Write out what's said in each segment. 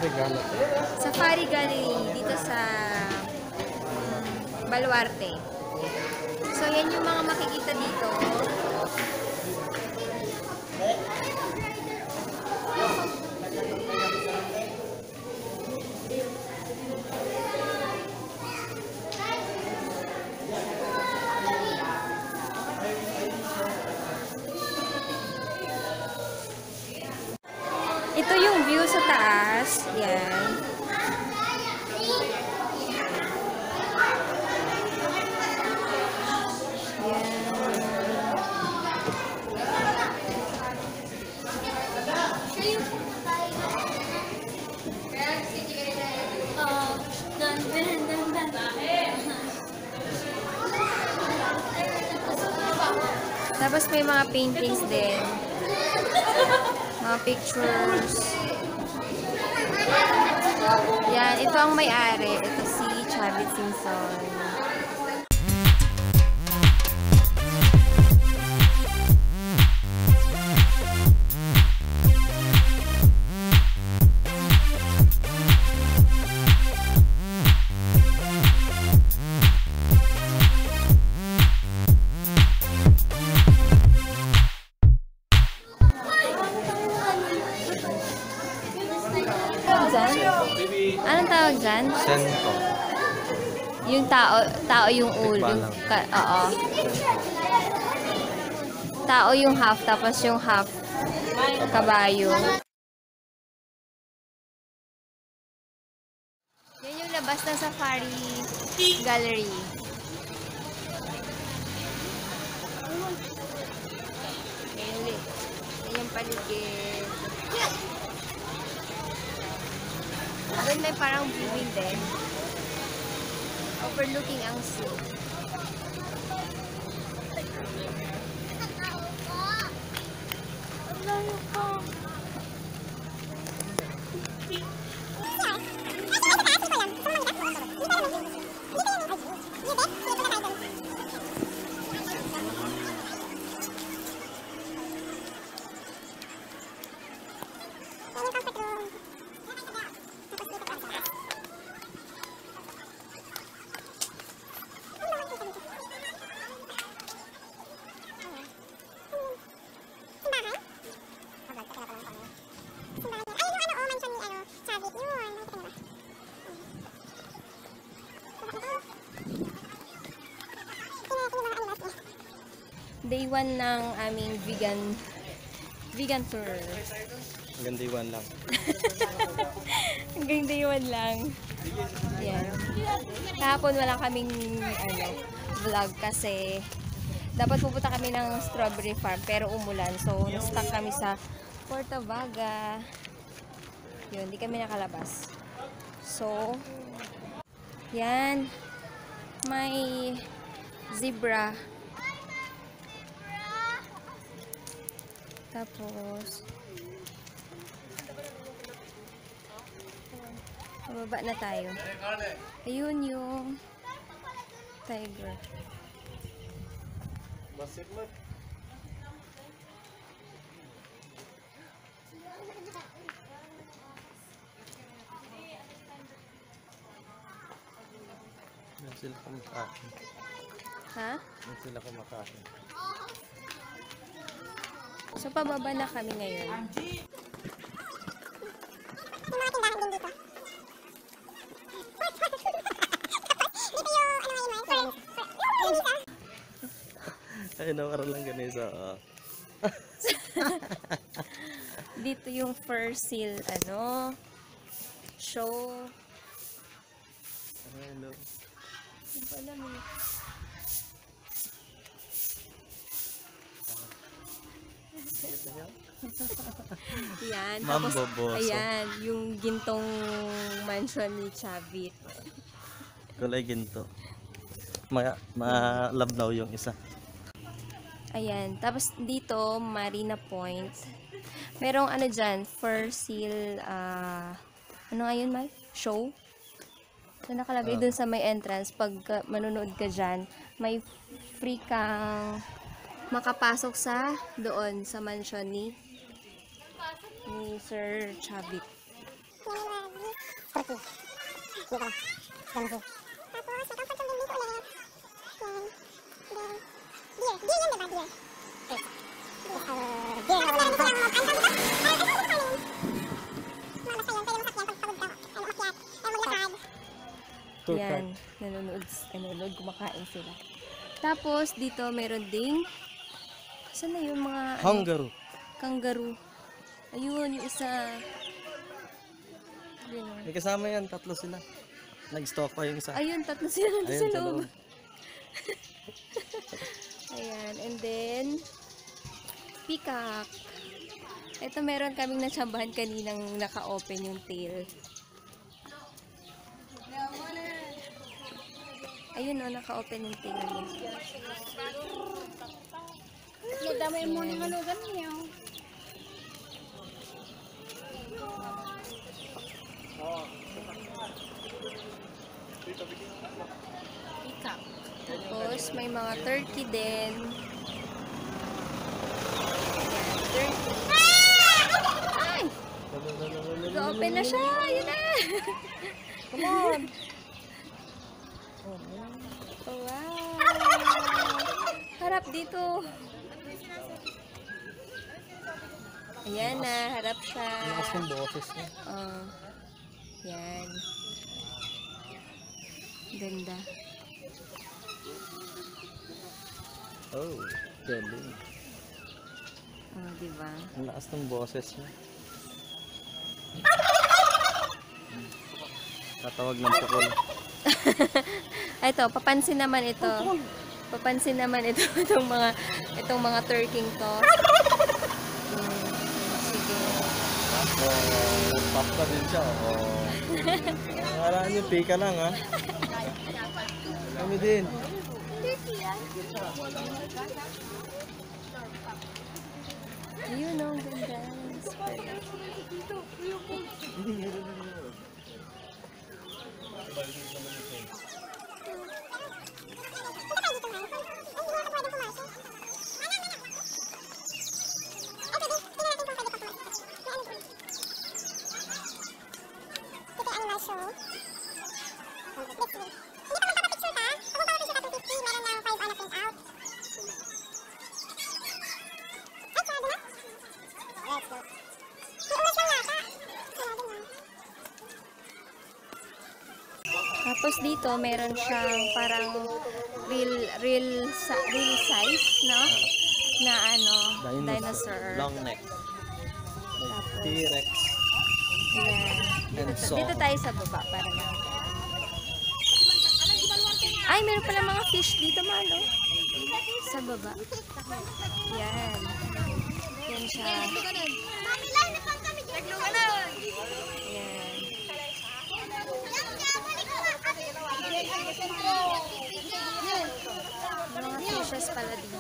Safari Gallery. Safari Gallery dito sa Baluarte. So, yan yung mga makikita dito. Ito yung view sa taas. Yan. Tapos may mga paintings din. Mga pictures. Yan, ito ang may-ari. Ito si Chavit Singson. Anong tawag dyan? Sento. Yung tao yung ulo. Oo. Tao yung half, tapos yung half kabayo. Yan yung labas ng Safari Gallery. Yan yung paligid. Doon may parang viewing din. Overlooking ang sea. Ang layo pa. Day 1 ng aming vegan tour. Hanggang day 1 lang. Hanggang day 1 lang. Yan. Kahapon wala kaming vlog kasi dapat pupunta kami ng strawberry farm pero umulan. So, na-stuck kami sa Puerto Vaga. Yun, hindi kami nakalabas. So, yan. May zebra. Tapos, pababa na tayo. Ayun yung tiger. Yan sila kumakain. Ha? Yan sila kumakain. So, pababa na kami ngayon. Yung mga tindahan din dito. Dito yung, Ay, nawara lang ganisa. Dito yung fur seal, show. Hello. Hindi ko alam eh. Yan. Tapos, ayan, yung gintong mansion ni Chavit. Kulay ginto. Malabnaw yung isa. Ayan. Tapos dito, Marina Point. Merong dyan, fur seal, ano nga yun, Mal? Show? So, nakalagay dun sa may entrance. Pag manonood ka dyan, may free kang makapasok sa doon, sa mansion ni Sir Chavit. Dito lang. Ganun. Tapos, may comfort zone din dito ulit. Yan. Then, beer. Beer yan, diba? Beer. Beer. Beer. Tapos, meron din silang ang tawag dito. Mga basta yun, pwede masakyan pag pagod ka. Ano, akyat. Maglakad. Tour Yan, card. nanonood, kumakain sila. Tapos, dito meron ding, saan na yung mga, kangaroo. Ayun, yung isa. Ayun. May kasama yan, 3 sila. Nag-stalk pa yung isa. Ayun, 3 sila nandun Ayun, sa sa loob. loob. Ayan, and then, peacock. Ito meron kaming natsambahan kaninang naka-open yung tail. Ayun o, naka-open yung tail niya. Damay mo ng halugan niyo. Peacock. Tapos, may mga turkey din. Ayan, turkey. Ay! Nag-open na siya! Ayun na! Come on! Oh, wow! Harap dito! Ayan na, harap siya. Lakas ng boses niya. Oh. Yan. Ganda. Oh, galing. Oh, diba? Ang lakas ng boses niya. Tatawag ng pukul. Ito, papansin naman ito. Papansin naman ito itong mga turking to. Sige. Pop ka din siya. Akala niyo, pika lang ha. Kami din. Ayun o, ang ganda. Tapos dito, meron siyang parang real size, no? Na ano, dinosaur. Long neck. Tapos, T-Rex. Ayan. And so. Dito tayo sa baba para makita. Ay, meron pala mga fish dito, Malo. Sa baba. Yan. Yan siya. Yan. Mga fishes pala dito.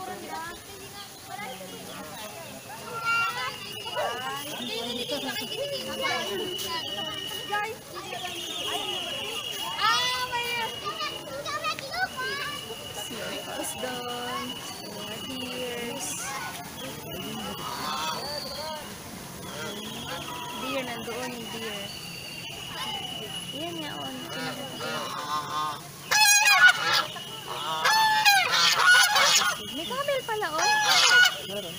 Tapos doon, mga deers. Deer, nandoon yung deer. Yan nga, on. Pinakita. May camel pala, on. Meron.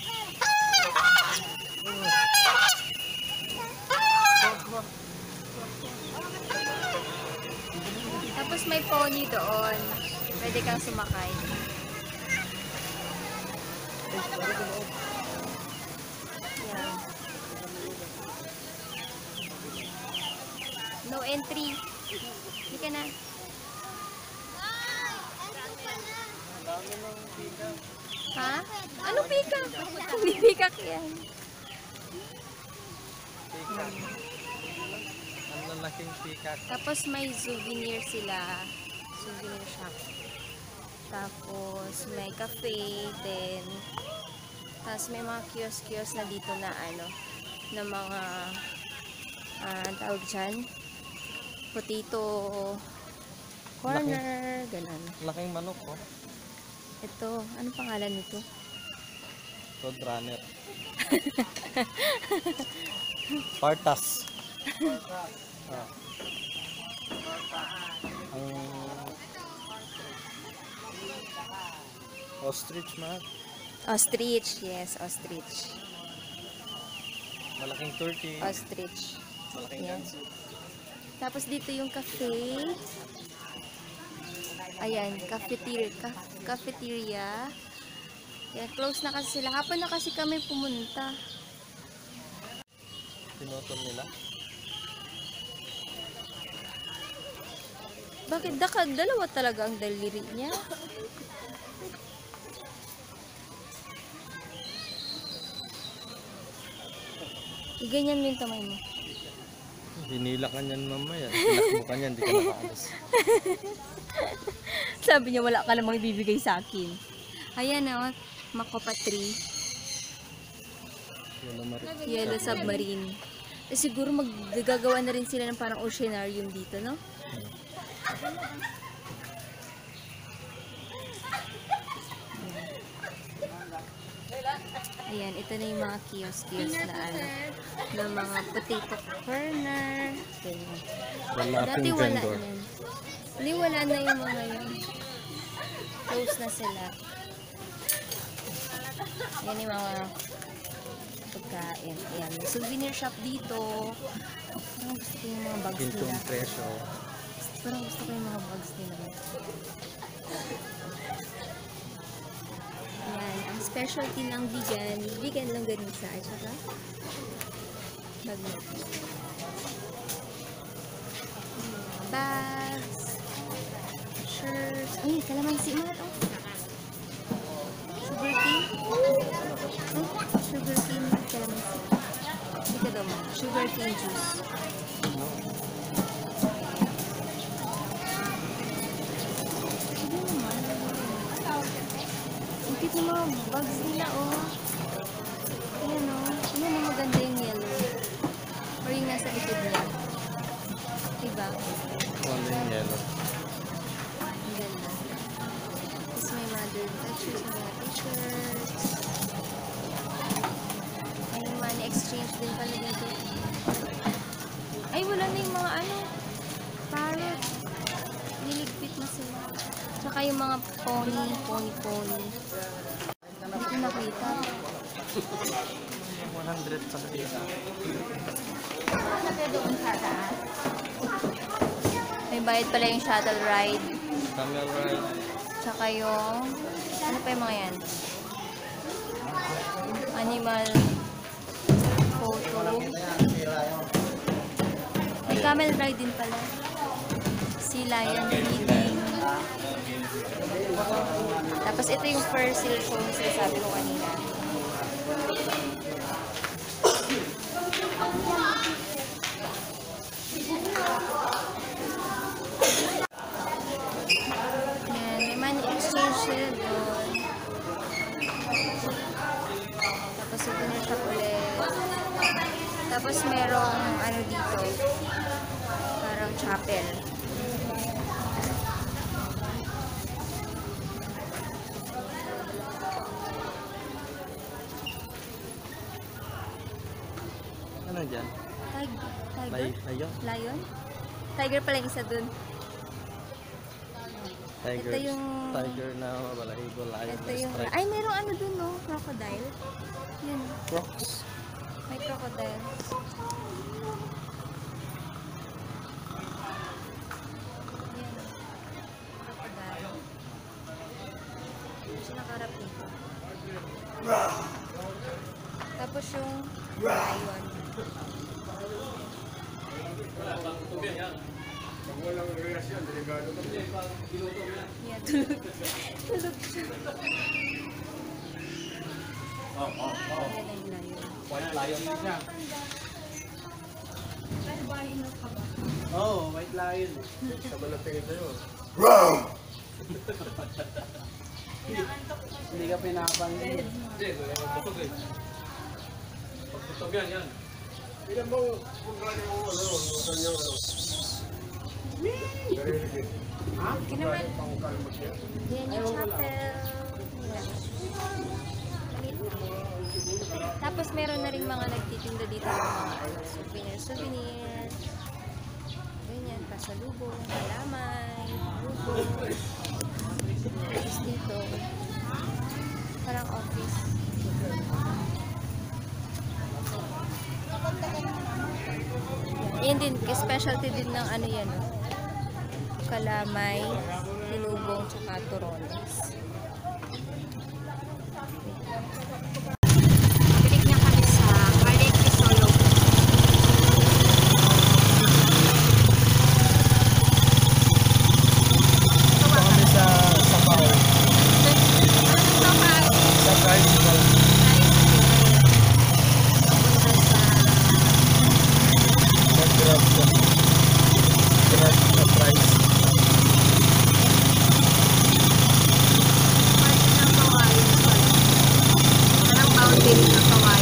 Tapos may pony doon. Pwede kang sumakay. Yan. No entry. Hindi ka na. Ha? Ano pikak? Hindi pikak yan. Peacock. Ang lalaking peacock. Tapos may souvenir sila. Souvenir shop. Tapos may cafe din. Tapos may mga kiosk-kiosk na dito na ano, na mga ang tawag dyan, potato corner, ganun. Laking manok oh. Ito, ano pangalan nito? Roadrunner. Partas. Ah. Ang ostrich, Matt. Ostrich, yes, ostrich. Malaking turkey. Ostrich. Malaking Yan. ganso. Tapos dito yung cafe. Ayan, cafeteria. Yan, close na kasi sila. Hapon na kasi kami pumunta. Pinotol nila. Bakit dalawa talaga ang daliri niya? Ganyan mo yung kamay mo. Hinila ka niyan mamaya. Tinakbo ka niyan, di ka nakaalis. Sabi niya wala ka namang ibibigay sa akin. Ayan o, Makopa tree. Yellow submarine. Eh, siguro maggagawa na rin sila ng parang oceanarium dito, no? Ayan, ito na yung mga kiosk na ano, ng mga potato corner. Ganyan. Dati Malaking wala vendor. yan. Hindi, wala na yung mga yan. Close na sila. Yan yung mga pagkain. Ayan, may souvenir shop dito. Parang gusto ko yung mga bags Gintong nila. presyo. Parang gusto ko yung mga bags nila. Ayan, ang specialty ng vegan lang ganisa. At saka, bag na. Bags, shirts. Ay, kalamansi mga to. Sugar cane. Sugar cane kalamansi. Hindi ka daw mo. Sugar cane juice. Ang cute ng mga bags nila, oh. Ayan, oh. Ayan, oh, maganda yung yellow. Or yung nasa likod niya. Diba? Ano yung yellow? Ang ganda. Tapos may mother touches, may mga t-shirts. May money exchange din pala dito. Ay, wala na yung mga ano, parrot. Niligpit na sila. Tsaka yung mga pony. Hindi ko nakita. 100 sa pisa. May bayad pala yung shuttle ride. Camel ride. Tsaka yung, ano pa yung mga yan? Animal photo. May camel ride din pala. Sea lion breeding. Tapos ito yung fur silk na sinasabi ko kanina. Yan, may money exchange sila doon. Tapos ito na siya ulit. Tapos merong ano dito, parang chapel. Ano dyan? Tiger? Lion? Lion? Tiger pala yung isa dun. Tiger. Ito yung... Tiger na balahibo. Lion Ito na yung... stripe. Ay, merong ano dun, no? Crocodile. Yan. Crocs. May crocodile. Yan. Crocodile. Siya nakarap dito. Tapos yung lion. Yan, tulog. Tulog siya. Yan ang lion. White lion din siya. Oo, white lion. Sa malapit sa'yo. Hindi ka pinapansin. Hindi, pagputok eh. Pagputok yan. Ilan mo kung gano'n yung ano, yung ano? Okay naman. Yan yung chapel. Tapos meron na rin mga nagtitinda dito ng mga ano, souvenir. ganyan, pasalubong, kalamay, lugo. Tapos dito, parang office. Yan din, specialty din ng ano yan. Kalamay, tinubong, tsaka turones. Balik na kami sa Cardiac Solo. Kami sa Sapaw. Sa Carnival. Mag-grab ka. Grab na price. Mountain ng kawayan.